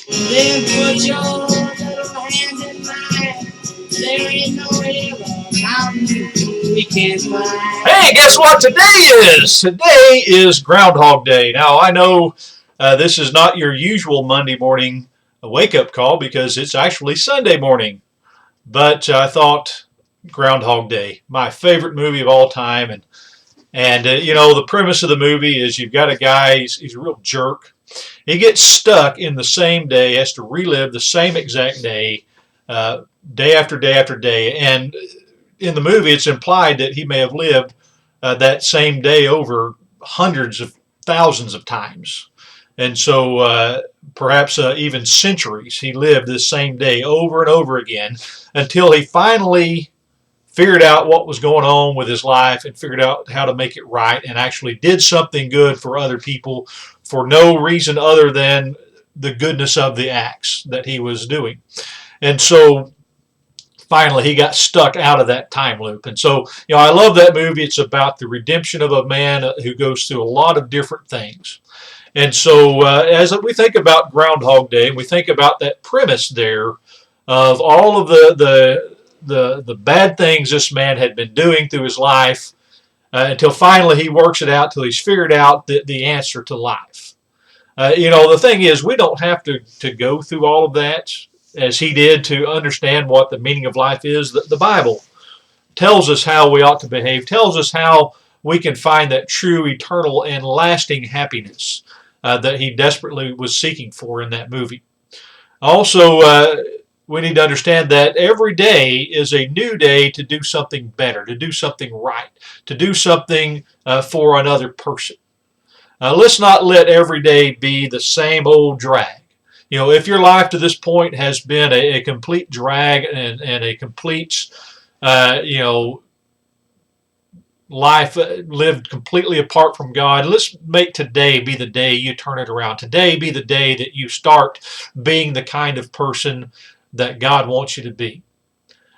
Then put your little hands in mine. There ain't no hill or mountain we can't climb. Hey, guess what today is? Today is Groundhog Day. Now, I know this is not your usual Monday morning wake up call because it's actually Sunday morning. But I thought Groundhog Day, my favorite movie of all time. And the premise of the movie is you've got a guy, he's a real jerk. He gets stuck in the same day, has to relive the same exact day, day after day after day. And in the movie, it's implied that he may have lived that same day over hundreds of thousands of times. And so perhaps even centuries, he lived this same day over and over again until he finally figured out what was going on with his life and figured out how to make it right and actually did something good for other people for no reason other than the goodness of the acts that he was doing. And so finally he got stuck out of that time loop. And so, I love that movie. It's about the redemption of a man who goes through a lot of different things. And so as we think about Groundhog Day, we think about that premise there of all of the bad things this man had been doing through his life until finally he works it out till he's figured out the answer to life. The thing is, we don't have to go through all of that as he did to understand what the meaning of life is. The Bible tells us how we ought to behave, tells us how we can find that true, eternal, and lasting happiness that he desperately was seeking for in that movie. Also, we need to understand that every day is a new day to do something better, to do something right, to do something for another person. Let's not let every day be the same old drag. If your life to this point has been a complete drag and a complete, life lived completely apart from God, let's make today be the day you turn it around. Today be the day that you start being the kind of person that God wants you to be.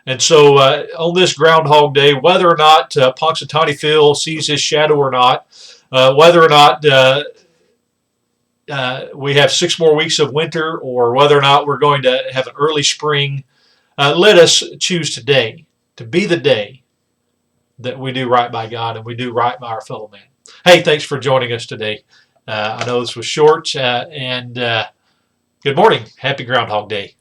And so on this Groundhog Day, whether or not Punxsutawney Phil sees his shadow or not, whether or not we have 6 more weeks of winter, or whether or not we're going to have an early spring, let us choose today to be the day that we do right by God and we do right by our fellow man. Hey, thanks for joining us today. I know this was short, and good morning. Happy Groundhog Day.